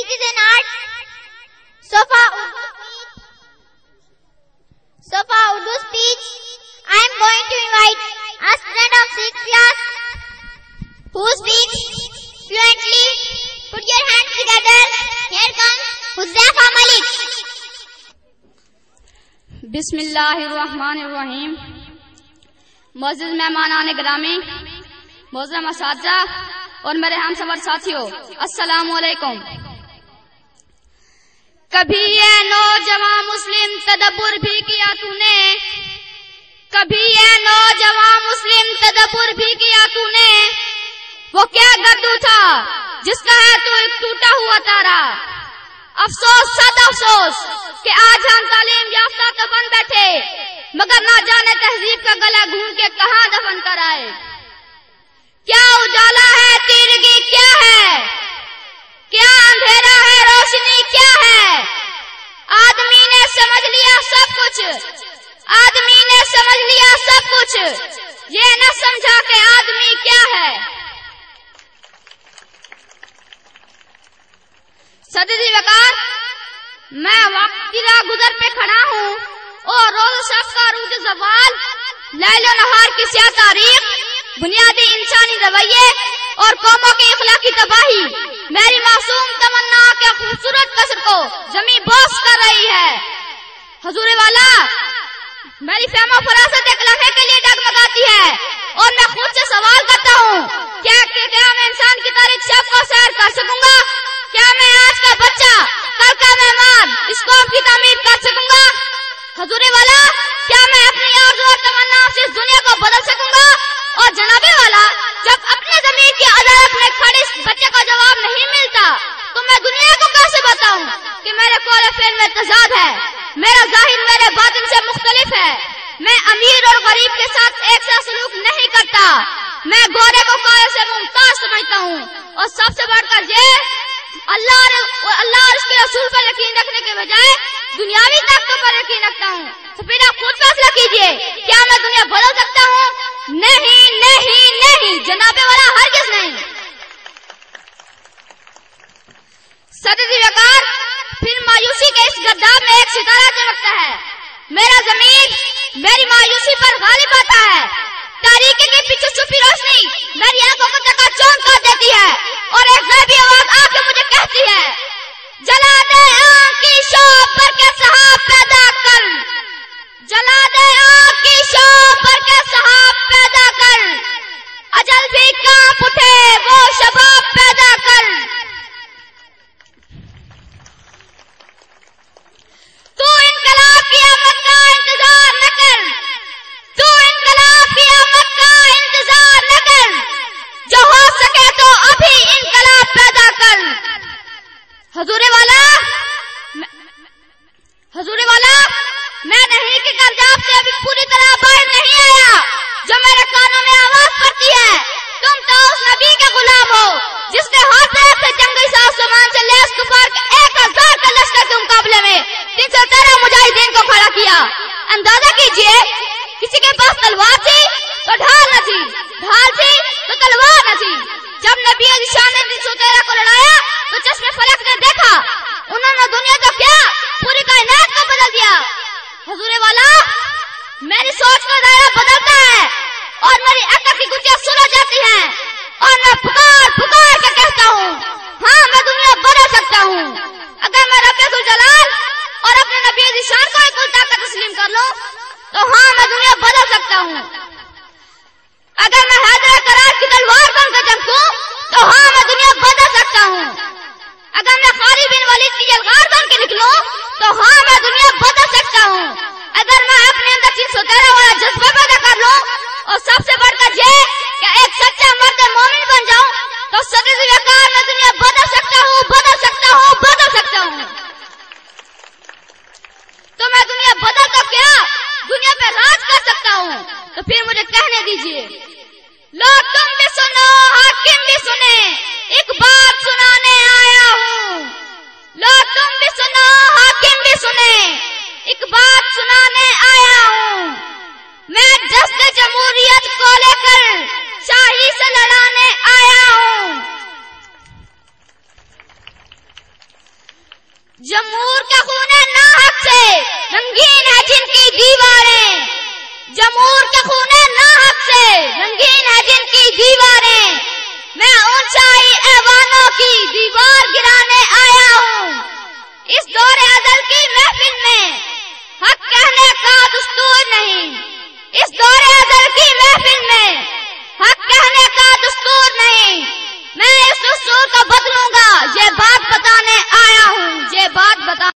Speech is an art. Sofa Urdu speech. I am going to invite a student of 6th class who speaks fluently. Put your hands together. Here comes Huzaifa Malik. बिस्मिल्लाहिर्रहमानिर्रहीम। मोअज़्ज़िज़ मेहमानान गिरामी, मोहतरम असातिज़ा और मेरे हमसफर साथियों, अस्सलामु अलैकुम। कभी ये नौजवान मुस्लिम तदब्बुर भी किया तूने, कभी ये नौजवान मुस्लिम तदब्बुर भी किया तूने, वो क्या गद्दू था जिसका है तू एक टूटा हुआ तारा। अफसोस सद अफसोस कि आज हम तालीम याफ्ता तो बन बैठे, मगर ना जाने तहजीब का गला घूम के कहाँ दफन कर आए। क्या उजाला है तीरगी क्या है, क्या अंधेरा है रोशनी क्या है। आदमी ने समझ लिया सब कुछ, आदमी ने समझ लिया सब कुछ, ये न समझा कि आदमी क्या है। सदी वकार मैं वक्त गुजर पे खड़ा हूँ और रोज शब का रूज जवाल, लैलो नहार की स्याह तारीख, बुनियादी इंसानी रवैये और कौमों की इखलाकी तबाही मेरी मासूम तमन्ना के खूबसूरत कसर को जमीन बोस कर रही है। हुजूर वाला मेरी फहमो फरासत एक लम्हे के लिए डगमगाती है और मैं खुद से सवाल करता हूँ, क्या मैं इंसान की तारीख शब को सैर कर सकूंगा? क्या मैं आज का बच्चा कल का मेहमान इस कौम की तामीर कर सकूंगा? हुजूर वाला क्या मैं अपनी आरज़ू और तमन्ना से इस दुनिया को बदल सकूंगा? और जनाबे वाला जब अपने ज़मीर की अदालत में खड़े इस बच्चे का जवाब नहीं मिलता तो मैं दुनिया को कैसे बताऊं कि मेरे कौल फेल में तजाद है, मेरा जाहिर मेरे बातिन से मुख्तलिफ है। मैं अमीर और गरीब के साथ एक सा सलूक नहीं करता, मैं गोरे को काले से मुमताज समझता हूँ और सबसे बढ़कर ये अल्लाह और उसके रसूल पर यकीन रखने के बजाय दुनियावी ताकतों पर यकीन रखता हूँ। तो फिर आप खुद फैसला कीजिए, क्या मैं दुनिया बदल सकता हूँ? नहीं नहीं नहीं जनाबे वाला हरगिज़ नहीं। सदी वकार फिर मायूसी के इस गद्दार में एक सितारा चमकता है। मेरा ज़मीर मेरी मायूसी पर गालिब आता है। तारीकी के पीछे छुपी रोशनी मेरी आंखों को चकाचौंध कर देती है और एक गैबी आवाज आके मुझे कहती है, जला दे आग की शोभ पर के सहाब पैदा कर, जला दे आग की शोभ पर के सहाब पैदा कर, अजल भी कांप उठे वो शबाब पैदा कर। तू इनकलाब की आमद का इंतजार न कर, तू इनकलाब की आमद का इंतजार न कर, जो हो सके तो अभी इनकलाब पैदा कर। हुजूर वाला मैं नहीं कि कर्जाब से अभी पूरी तरह बाहर नहीं आया जो मेरे कानों में आवाज पड़ती है, तुम तो उस नबी के गुलाम हो जिसके हाथ से जंगी सामान से लैस कुफार के 1000 के लश्कर के मुकाबले में 313 मुजाहिदीन को खड़ा किया। अंदाजा कीजिए, किसी के पास तलवार थी तो ढाल न थी, ढाल थी तो तलवार न थी। जब नबी अलीशान ने 313 को लड़ाया तो चश्मे फलक ने देखा, उन्होंने दुनिया तो क्या पूरी कायनात को बदल दिया। हुजूर वाला मेरी सोच का दायरा बदलता है और मेरी अक्ल की गुंजियां सुन जाती हैं और मैं पुकार पुकार के कहता हूँ, हाँ मैं दुनिया बदल सकता हूँ। अगर मैं रब्बुल जलाल और अपने नबी अलीशान को एक उल्टा कर तस्लीम कर लूं तो हाँ मैं दुनिया बदल सकता हूँ। अगर मैं हैदर करार की तलवार बनकर चमकूं तो हाँ मैं दुनिया बदल सकता हूँ। अगर मैं खालिद बिन वलीद की यलगार बन के निकलूं तो हाँ मैं दुनिया बदल सकता हूँ। अगर मैं अपने अंदर 313 वाला जज्बा पैदा कर लूं और सबसे बढ़कर ये कि एक सच्चा मर्द मोमिन बन जाऊं तो सदी वकार मैं दुनिया बदल सकता हूँ, बदल सकता हूँ, बदल सकता हूँ। तो मैं दुनिया बदल तो क्या दुनिया पे राज कर सकता हूँ। तो फिर मुझे कहने दीजिए, लो तुम भी सुनो हाकिम भी सुने, एक बात सुना جمہور کا خون ناحق سے رنگین ہے جن کی دیواریں، جمہور کا خون ناحق سے رنگین ہے جن کی دیواریں، میں اونچائی ایوانوں کی دیوار گرانے آیا